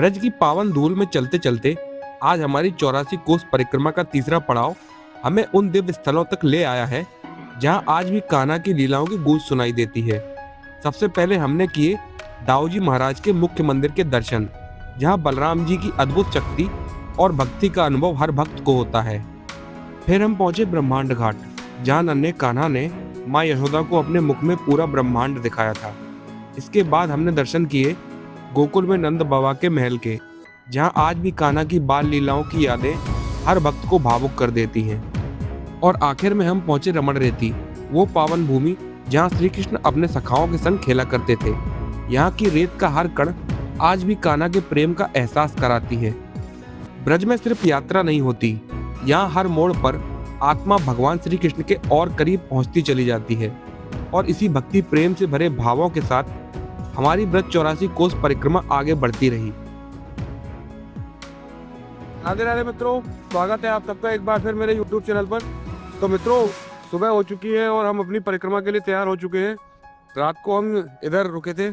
ब्रज की पावन धूल में चलते चलते आज हमारी 84 कोस परिक्रमा का तीसरा पड़ाव हमें उन दिव्य स्थलों तक ले आया है जहां आज भी कान्हा की लीलाओं की गूंज सुनाई देती है। सबसे पहले हमने किए दाऊजी महाराज के मुख्य मंदिर के दर्शन, जहां बलराम जी की अद्भुत शक्ति और भक्ति का अनुभव हर भक्त को होता है। फिर हम पहुंचे ब्रह्मांड घाट, जहां नन्हे कान्हा ने माँ यशोदा को अपने मुख में पूरा ब्रह्मांड दिखाया था। इसके बाद हमने दर्शन किए गोकुल में नंद बाबा के महल के, जहां आज भी कान्हा की बाल लीलाओं की यादें हर भक्त को भावुक कर देती हैं। और आखिर में हम पहुंचे रमण रेती, वो पावन भूमि जहां श्री कृष्ण अपने सखाओं के संग खेला करते थे। यहाँ की रेत का हर कण आज भी कान्हा के प्रेम का एहसास कराती है। ब्रज में सिर्फ यात्रा नहीं होती, यहाँ हर मोड़ पर आत्मा भगवान श्री कृष्ण के और करीब पहुंचती चली जाती है। और इसी भक्ति प्रेम से भरे भावों के साथ हमारी ब्रज 84 कोस परिक्रमा आगे बढ़ती रही। राधे राधे मित्रों, स्वागत है आप सबका एक बार फिर मेरे YouTube चैनल पर। तो मित्रों, सुबह हो चुकी है और हम अपनी परिक्रमा के लिए तैयार हो चुके हैं। रात को हम इधर रुके थे,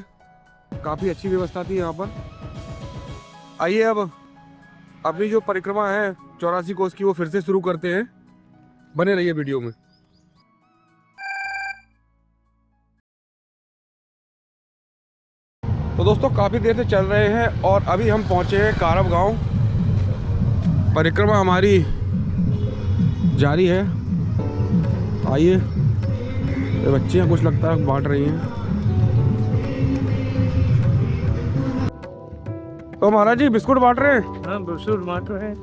काफ़ी अच्छी व्यवस्था थी यहाँ पर। आइए अब अपनी जो परिक्रमा है 84 कोस की वो फिर से शुरू करते हैं। बने रहिए वीडियो में। तो दोस्तों, काफ़ी देर से चल रहे हैं और अभी हम पहुँचे हैं कारव गांव। परिक्रमा हमारी जारी है। आइए, ये बच्चियाँ कुछ लगता है बांट रही हैं। तो महाराज जी बिस्कुट बांट रहे हैं? हाँ, बिस्कुट बांट रहे हैं।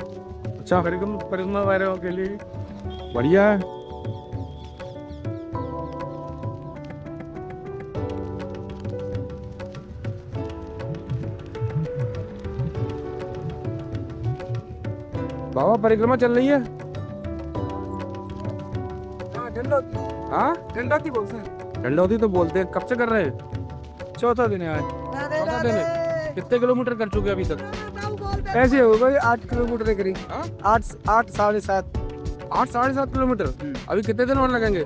अच्छा, परिक्रमा वालों के लिए बढ़िया है। बाबा परिक्रमा चल रही है? हाँ, डंडौती बोलते हैं। डंडौती तो बोलते हैं। कब से कर रहे हैं? चौथा दिन है आज। चौथा दिन है। कितने किलोमीटर कर चुके हैं अभी तक? ऐसे हो गए 8 किलोमीटर के करीब। हाँ? 8 साढ़े 7। 8 साढ़े 7 किलोमीटर। अभी कितने दिन और लगेंगे?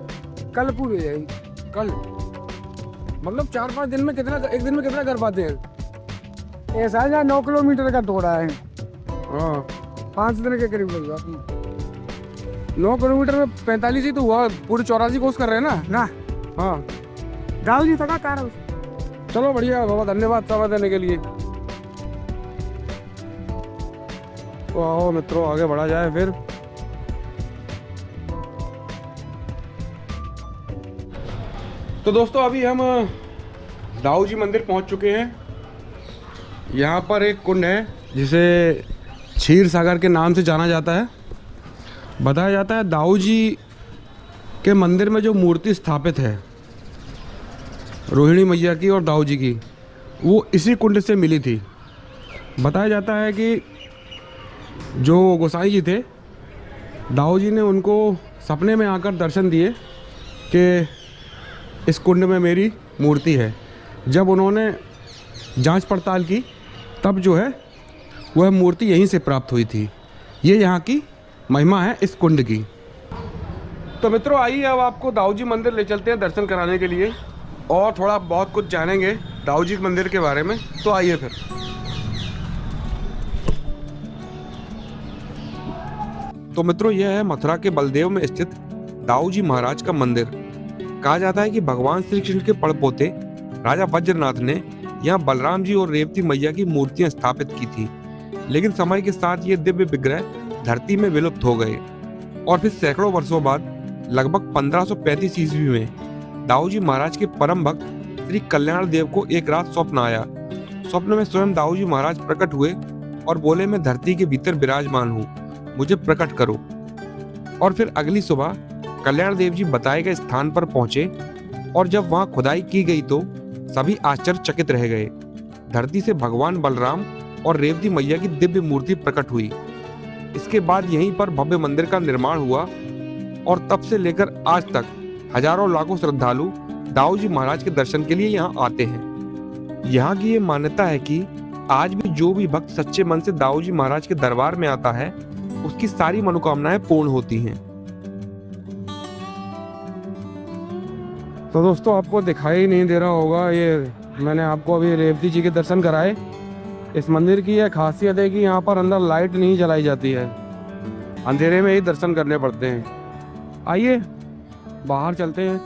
कल पूरी हो जाएगी। कल मतलब 4-5 दिन में कितना, एक दिन में कितना कर पाते हैं? ऐसा है 9 किलोमीटर का दौड़ा है। हाँ, 5 दिन के करीब लग जाती। 9 किलोमीटर में 45 ही तो हुआ। पूरे 84 कोस कर रहे हैं ना? ना, हाँ, गाँव जी तक कार। चलो बढ़िया बाबा, धन्यवाद समय देने के लिए। तो आओ मित्रों, आगे बढ़ा जाए फिर। तो दोस्तों, अभी हम दाऊजी मंदिर पहुंच चुके हैं। यहाँ पर एक कुंड है जिसे क्षीर सागर के नाम से जाना जाता है। बताया जाता है दाऊजी के मंदिर में जो मूर्ति स्थापित है रोहिणी मैया की और दाऊजी की, वो इसी कुंड से मिली थी। बताया जाता है कि जो गोसाई जी थे, दाऊजी ने उनको सपने में आकर दर्शन दिए कि इस कुंड में मेरी मूर्ति है। जब उन्होंने जांच पड़ताल की तब जो है वह मूर्ति यहीं से प्राप्त हुई थी। ये यहाँ की महिमा है इस कुंड की। तो मित्रों, आइए अब आपको दाऊजी मंदिर ले चलते हैं दर्शन कराने के लिए और थोड़ा बहुत कुछ जानेंगे दाऊजी मंदिर के बारे में। तो आइए फिर। तो मित्रों, यह है मथुरा के बलदेव में स्थित दाऊजी महाराज का मंदिर। कहा जाता है कि भगवान श्री कृष्ण के पड़पोते राजा वज्रनाथ ने यहाँ बलराम जी और रेवती मैया की मूर्तियां स्थापित की थी। लेकिन समय के साथ ये दिव्य विग्रह धरती में विलुप्त हो गए और फिर सैकड़ों वर्षों बाद लगभग 1535 ईस्वी में दाऊजी महाराज के परम भक्त श्री कल्याण देव को एक रात स्वप्न आया। स्वप्न में स्वयं दाऊजी महाराज प्रकट हुए और बोले, मैं धरती के भीतर विराजमान हूँ, मुझे प्रकट करो। और फिर अगली सुबह कल्याण देव जी बताए गए स्थान पर पहुंचे और जब वहां खुदाई की गई तो सभी आश्चर्यचकित रह गए। धरती से भगवान बलराम और रेवती मैया की दिव्य मूर्ति प्रकट हुई। इसके बाद यहीं पर भव्य मंदिर का निर्माण हुआ और तब से लेकर आज तक हजारों लाखों श्रद्धालु दाऊजी महाराज के दर्शन के लिए यहाँ आते हैं। यहाँ की ये मान्यता है कि आज भी जो भी भक्त सच्चे मन से दाऊजी महाराज के दरबार में आता है, उसकी सारी मनोकामनाएं पूर्ण होती हैं। तो दोस्तों, आपको दिखाई नहीं दे रहा होगा, ये मैंने आपको अभी रेवती जी के दर्शन कराए इस मंदिर की यह खासियत है कि यहाँ पर अंदर लाइट नहीं जलाई जाती है, अंधेरे में ही दर्शन करने पड़ते हैं। आइए बाहर चलते हैं।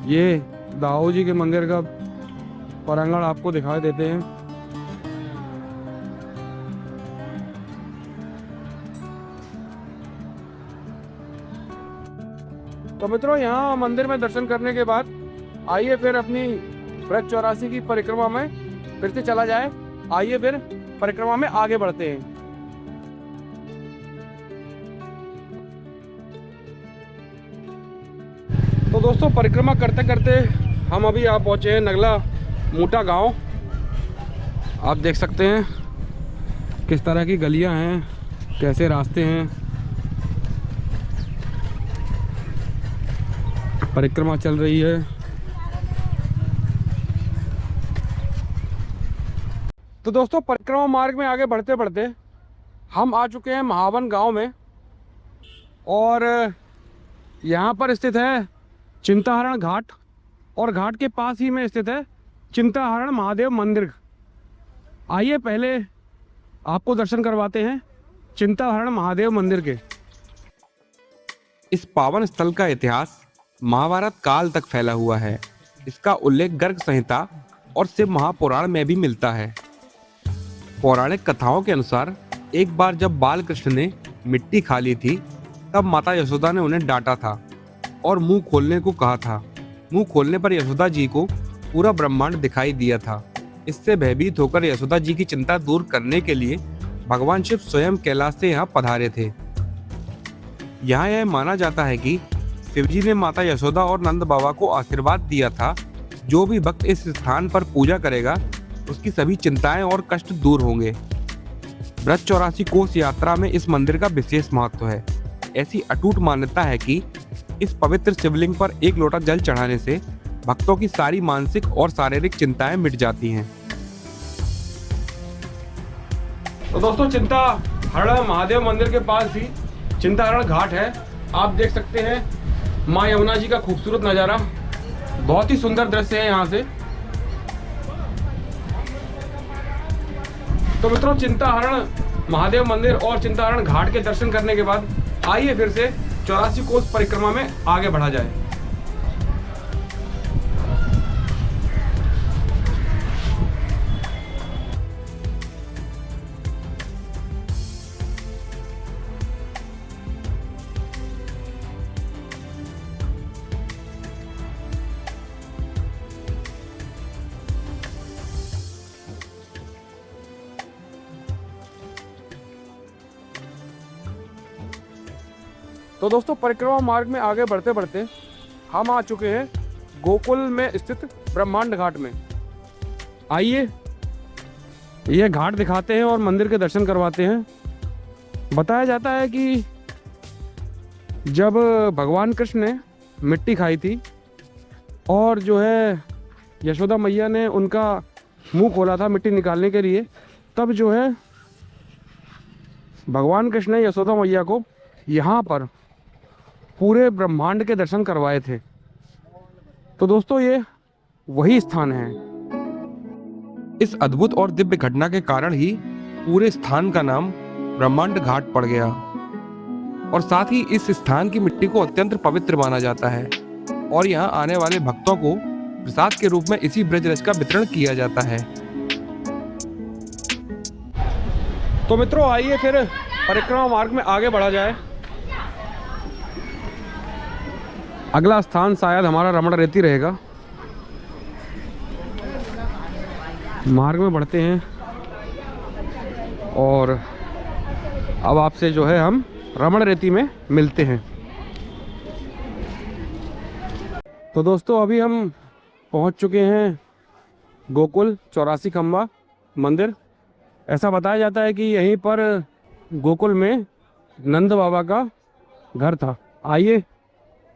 ये दाऊ जी के मंदिर का प्रांगण आपको दिखाई देते हैं। तो मित्रों, यहाँ मंदिर में दर्शन करने के बाद आइए फिर अपनी ब्रज 84 की परिक्रमा में फिर से चला जाए। आइए फिर परिक्रमा में आगे बढ़ते हैं। तो दोस्तों, परिक्रमा करते करते हम अभी आप पहुँचे हैं नगला मोटा गांव। आप देख सकते हैं किस तरह की गलियां हैं, कैसे रास्ते हैं। परिक्रमा चल रही है। तो दोस्तों, परिक्रमा मार्ग में आगे बढ़ते बढ़ते हम आ चुके हैं महावन गांव में, और यहाँ पर स्थित है चिंताहरण घाट, और घाट के पास ही में स्थित है चिंताहरण महादेव मंदिर। आइए पहले आपको दर्शन करवाते हैं चिंताहरण महादेव मंदिर के। इस पावन स्थल का इतिहास महाभारत काल तक फैला हुआ है। इसका उल्लेख गर्ग संहिता और शिव महापुराण में भी मिलता है। पौराणिक कथाओं के अनुसार एक बार जब बाल कृष्ण ने मिट्टी खा ली थी, तब माता यशोदा ने उन्हें डांटा था और मुंह खोलने को कहा था। मुंह खोलने पर यशोदा जी को पूरा ब्रह्मांड दिखाई दिया था। इससे भयभीत होकर यशोदा जी की चिंता दूर करने के लिए भगवान शिव स्वयं कैलाश से यहाँ पधारे थे। यहाँ यह माना जाता है कि शिवजी ने माता यशोदा और नंद बाबा को आशीर्वाद दिया था, जो भी भक्त इस स्थान पर पूजा करेगा उसकी सभी चिंताएं और कष्ट दूर होंगे। ब्रज 84 कोस यात्रा में इस मंदिर का विशेष महत्व है। ऐसी अटूट मान्यता है कि इस पवित्र शिवलिंग पर एक लोटा जल चढ़ाने से भक्तों की सारी मानसिक और शारीरिक चिंताएं मिट जाती हैं। तो दोस्तों, चिंताहरण महादेव मंदिर के पास ही चिंताहरण घाट है। आप देख सकते हैं माँ यमुना जी का खूबसूरत नज़ारा, बहुत ही सुंदर दृश्य है यहाँ से। तो मित्रों, चिंताहरण महादेव मंदिर और चिंताहरण घाट के दर्शन करने के बाद आइए फिर से 84 कोस परिक्रमा में आगे बढ़ा जाए। तो दोस्तों, परिक्रमा मार्ग में आगे बढ़ते बढ़ते हम आ चुके हैं गोकुल में स्थित ब्रह्मांड घाट में। आइए ये घाट दिखाते हैं और मंदिर के दर्शन करवाते हैं। बताया जाता है कि जब भगवान कृष्ण ने मिट्टी खाई थी और जो है यशोदा मैया ने उनका मुंह खोला था मिट्टी निकालने के लिए, तब जो है भगवान कृष्ण ने यशोदा मैया को यहाँ पर पूरे ब्रह्मांड के दर्शन करवाए थे। तो दोस्तों, ये वही स्थान है। इस अद्भुत और दिव्य घटना के कारण ही पूरे स्थान का नाम ब्रह्मांड घाट पड़ गया, और साथ ही इस स्थान की मिट्टी को अत्यंत पवित्र माना जाता है और यहाँ आने वाले भक्तों को प्रसाद के रूप में इसी ब्रजरस का वितरण किया जाता है। तो मित्रों, आइए फिर परिक्रमा मार्ग में आगे बढ़ा जाए। अगला स्थान शायद हमारा रमण रेती रहेगा। मार्ग में बढ़ते हैं और अब आपसे जो है हम रमण रेती में मिलते हैं। तो दोस्तों, अभी हम पहुंच चुके हैं गोकुल 84 खंबा मंदिर। ऐसा बताया जाता है कि यहीं पर गोकुल में नंद बाबा का घर था। आइए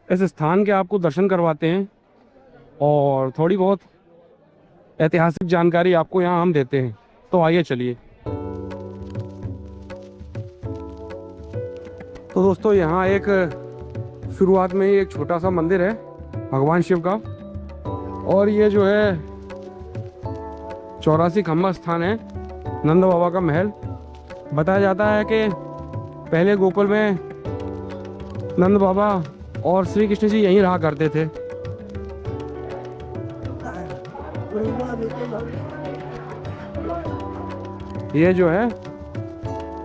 इस स्थान के आपको दर्शन करवाते हैं और थोड़ी बहुत ऐतिहासिक जानकारी आपको यहाँ हम देते हैं। तो आइए चलिए। तो दोस्तों, यहाँ एक शुरुआत में ही एक छोटा सा मंदिर है भगवान शिव का, और ये जो है 84 खम्बा स्थान है नंद बाबा का महल। बताया जाता है कि पहले गोकुल में नंद बाबा और श्री कृष्ण जी यहीं रहा करते थे। ये जो है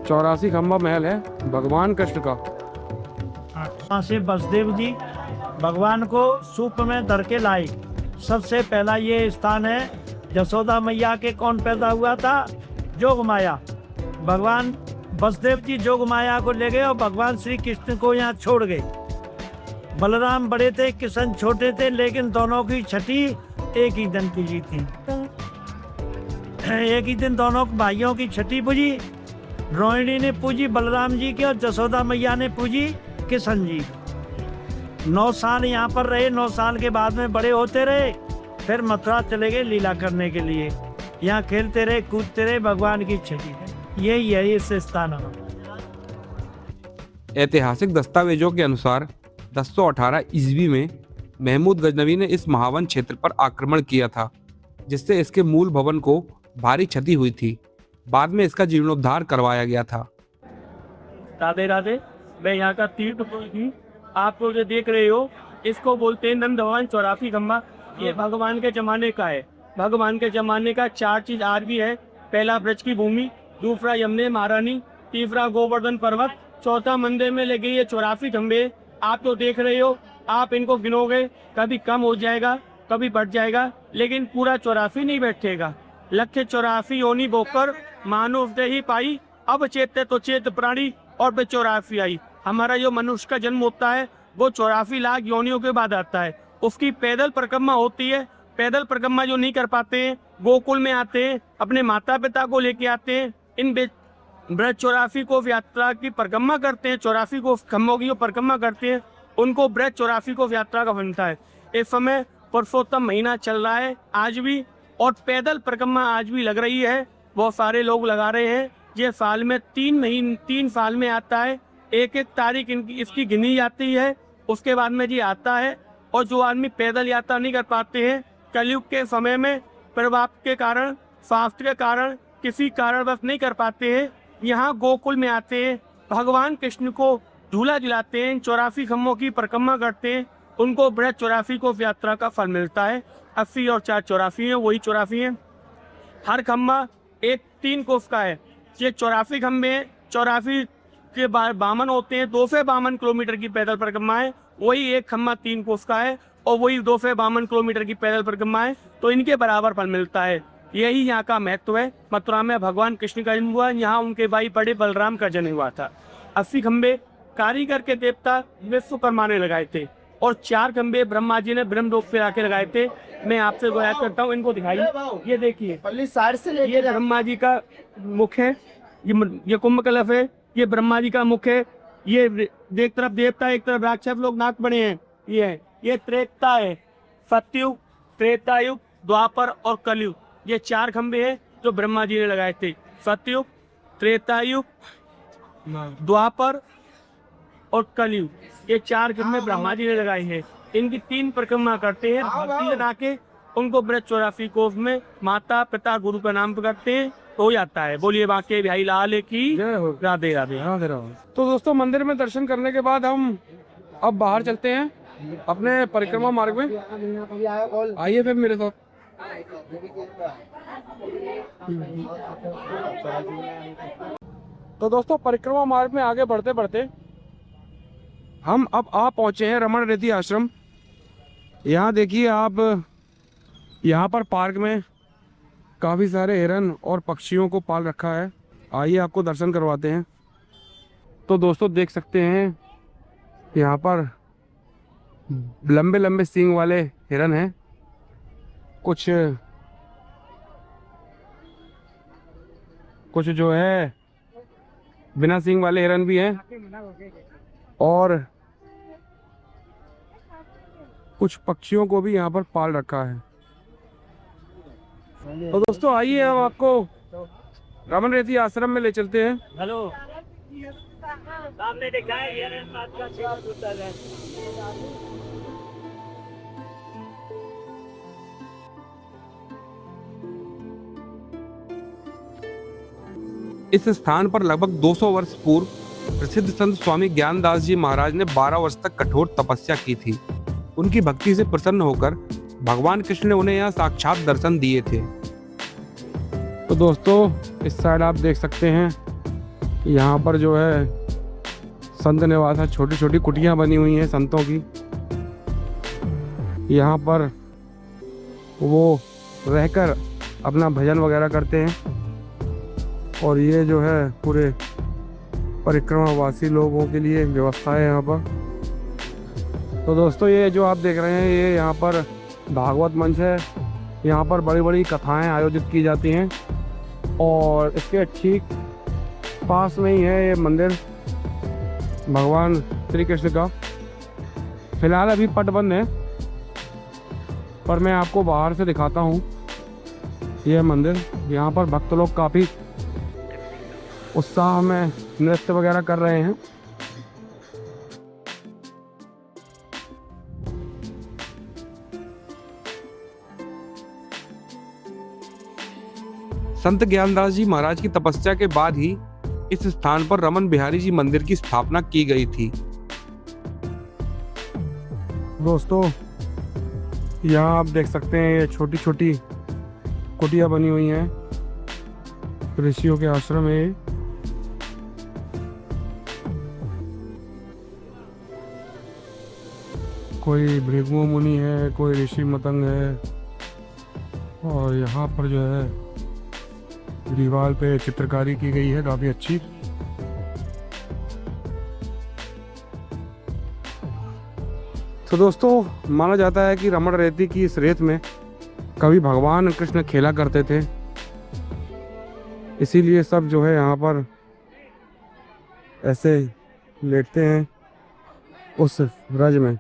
84 खम्बा महल है भगवान कृष्ण का। वहाँ से वसुदेव जी भगवान को सूप में धर के लाए। सबसे पहला ये स्थान है। यशोदा मैया के कौन पैदा हुआ था? जोग माया। भगवान वसुदेव जी जोग माया को ले गए और भगवान श्री कृष्ण को यहाँ छोड़ गए। बलराम बड़े थे, कृष्ण छोटे थे, लेकिन दोनों की छठी एक ही दिन की थी। एक ही दिन दोनों भाइयों की छठी पूजी। रोहिणी ने पूजी बलराम जी की और यशोदा मैया ने पूजी कृष्ण जी। 9 साल यहाँ पर रहे। 9 साल के बाद में बड़े होते रहे, फिर मथुरा चले गए लीला करने के लिए। यहाँ खेलते रहे, कूदते रहे, भगवान की छठी। यही है इस स्थान का। ऐतिहासिक दस्तावेजों के अनुसार 1018 ईस्वी में महमूद गजनवी ने इस महावन क्षेत्र पर आक्रमण किया था, जिससे इसके मूल भवन को भारी क्षति हुई थी। बाद में इसका जीर्णोद्धार करवाया गया था। राधे राधे। मैं यहाँ का तीर्थ पुरुष। आप लोग जो देख रहे हो, इसको बोलते हैं नंद भवन 84 खम्बा। ये भगवान के जमाने का है। भगवान के जमाने का 4 चीज आज भी है। पहला ब्रज की भूमि, दूसरा यमुने महारानी, तीसरा गोवर्धन पर्वत, चौथा मंदिर में लगे ये 84 खम्बे। आप तो देख रहे हो, आप इनको गिनोगे, कभी कम हो जाएगा, कभी बढ़ जाएगा, लेकिन पूरा 84 नहीं बैठेगा। लक्ष्य 84 योनि बोकर मानुष देही पाई, अब चेते तो चेत प्राणी और बे 84 आई। हमारा जो मनुष्य का जन्म होता है वो 84 लाख योनियों के बाद आता है। उसकी पैदल परिक्रमा होती है। पैदल परिक्रमा जो नहीं कर पाते हैं, गोकुल में आते हैं, अपने माता पिता को लेके आते हैं। इन ब्रज 84 को यात्रा की परिक्रमा करते हैं। 84 को खम्बों की परिक्रमा करते हैं, उनको ब्रज 84 को यात्रा का बनता है। इस समय पुरुषोत्तम महीना चल रहा है आज भी, और पैदल परिक्रमा आज भी लग रही है। बहुत सारे लोग लगा रहे हैं। ये साल में 3 साल में आता है। एक तारीख इसकी गिनी जाती है, उसके बाद में ये आता है। और जो आदमी पैदल यात्रा नहीं कर पाते हैं, कलयुग के समय में प्रभाव के कारण, स्वास्थ्य के कारण, किसी कारणवश नहीं कर पाते हैं, यहाँ गोकुल में आते हैं, भगवान कृष्ण को झूला झुलाते हैं, 84 खम्बों की परिक्रमा करते हैं, उनको ब्रज 84 को यात्रा का फल मिलता है। 80 और 4 84 है, वही 84 है। हर खम्बा 3 कोस का है। ये 84 खम्बे हैं। 84 के 52 होते हैं। 252 किलोमीटर की पैदल परिक्रमा है। वही एक खम्बा 3 कोस का है और वही 252 किलोमीटर की पैदल परिक्रमा है, तो इनके बराबर फल मिलता है। यही यहाँ का महत्व है। मथुरा में भगवान कृष्ण का जन्म हुआ, यहाँ उनके भाई बड़े बलराम का जन्म हुआ था। 80 खम्बे कारीगर के देवता विश्वकर्मा ने लगाए थे और 4 खम्बे ब्रह्मा जी ने ब्रह्म लोक पे आके लगाए थे। मैं आपसे गुजारिश करता हूँ, इनको दिखाइए। ये देखिए, ये ब्रह्मा जी का मुख है, ये कुंभ कलश है, ये ब्रह्मा जी का मुख है। ये एक तरफ देवता, एक तरफ राक्षस लोग नाक बने हैं। ये त्रेता है, सतयुग, त्रेतायुग, द्वापर और कलयुग। ये 4 खम्बे हैं जो ब्रह्मा जी ने लगाए थे। सतयुग, त्रेतायुग, द्वापर और कलयुग, ये 4 खम्बे ब्रह्मा जी ने लगाए हैं। इनकी 3 परिक्रमा करते हैं। भक्ति लगा के उनको ब्रज 84 कोस में माता पिता गुरु का नाम करते हैं, हो जाता है। बोलिए बांके बिहारी लाल की राधे राधे। तो दोस्तों, मंदिर में दर्शन करने के बाद हम अब बाहर चलते हैं अपने परिक्रमा मार्ग में। आइए फिर मेरे साथ। तो दोस्तों, परिक्रमा मार्ग में आगे बढ़ते बढ़ते हम अब आ पहुंचे हैं रमन रेती आश्रम। यहाँ देखिए आप, यहाँ पर पार्क में काफ़ी सारे हिरन और पक्षियों को पाल रखा है। आइए आपको दर्शन करवाते हैं। तो दोस्तों, देख सकते हैं यहाँ पर लंबे लंबे सींग वाले हिरन हैं। कुछ जो है बिना सींग वाले हिरन भी हैं, और कुछ पक्षियों को भी यहाँ पर पाल रखा है। तो दोस्तों, आइए हम आपको रमन रेती आश्रम में ले चलते हैं। हेलो, सामने देखा है ये बात का क्या होता है। इस स्थान पर लगभग 200 वर्ष पूर्व प्रसिद्ध संत स्वामी ज्ञानदास जी महाराज ने 12 वर्ष तक कठोर तपस्या की थी। उनकी भक्ति से प्रसन्न होकर भगवान कृष्ण ने उन्हें यहाँ साक्षात दर्शन दिए थे। तो दोस्तों इस साइड आप देख सकते हैं यहाँ पर जो है संत निवास है, छोटी छोटी कुटियाँ बनी हुई हैं संतों की। यहाँ पर वो रहकर अपना भजन वगैरह करते हैं और ये जो है पूरे परिक्रमावासी लोगों के लिए व्यवस्था है यहाँ पर। तो दोस्तों ये जो आप देख रहे हैं ये यहाँ पर भागवत मंच है। यहाँ पर बड़ी बड़ी कथाएं आयोजित की जाती हैं और इसके ठीक पास में ही है ये मंदिर भगवान श्री कृष्ण का। फिलहाल अभी पट बंद है पर मैं आपको बाहर से दिखाता हूँ यह मंदिर। यहाँ पर भक्त लोग काफ़ी उत्साह में नृत्य वगैरह कर रहे हैं। संत ज्ञानदास जी महाराज की तपस्या के बाद ही इस स्थान पर रमन बिहारी जी मंदिर की स्थापना की गई थी। दोस्तों यहाँ आप देख सकते हैं ये छोटी छोटी कुटिया बनी हुई हैं ऋषियों के आश्रम है। कोई भृगु मुनि है, कोई ऋषि मतंग है और यहाँ पर जो है दीवार पे चित्रकारी की गई है काफी अच्छी। तो दोस्तों माना जाता है कि रमण रेती की इस रेत में कभी भगवान कृष्ण खेला करते थे, इसीलिए सब जो है यहाँ पर ऐसे लेटते हैं उस रज में।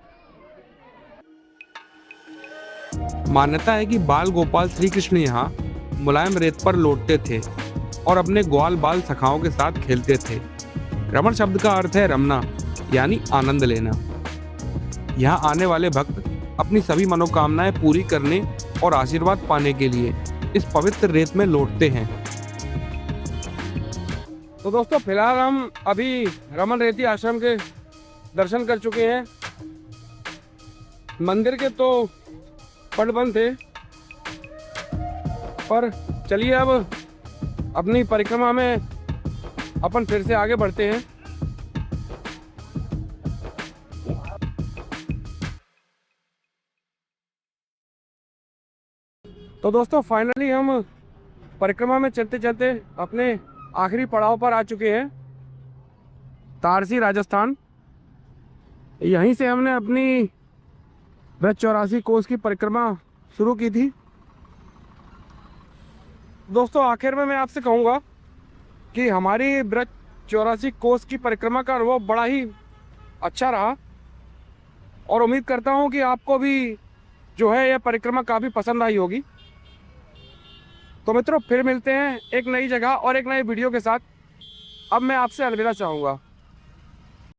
मान्यता है कि बाल गोपाल श्री कृष्ण यहाँ मुलायम रेत पर लौटते थे और अपने ग्वाल बाल सखाओं के साथ खेलते थे। रमण शब्द का अर्थ है रमना यानी आनंद लेना। यहाँ आने वाले भक्त अपनी सभी मनोकामनाएं पूरी करने और आशीर्वाद पाने के लिए इस पवित्र रेत में लौटते हैं। तो दोस्तों फिलहाल हम अभी रमन रेती आश्रम के दर्शन कर चुके हैं। मंदिर के तो पट बंद थे पर चलिए अब अपनी परिक्रमा में अपन फिर से आगे बढ़ते हैं। तो दोस्तों फाइनली हम परिक्रमा में चलते चलते अपने आखिरी पड़ाव पर आ चुके हैं, तारसी राजस्थान। यहीं से हमने अपनी ब्रज 84 कोस की परिक्रमा शुरू की थी। दोस्तों आखिर में मैं आपसे कहूँगा कि हमारी ब्रज 84 कोस की परिक्रमा का अनुभव बड़ा ही अच्छा रहा और उम्मीद करता हूँ कि आपको भी जो है यह परिक्रमा काफ़ी पसंद आई होगी। तो मित्रों फिर मिलते हैं एक नई जगह और एक नए वीडियो के साथ। अब मैं आपसे अलविदा चाहूँगा।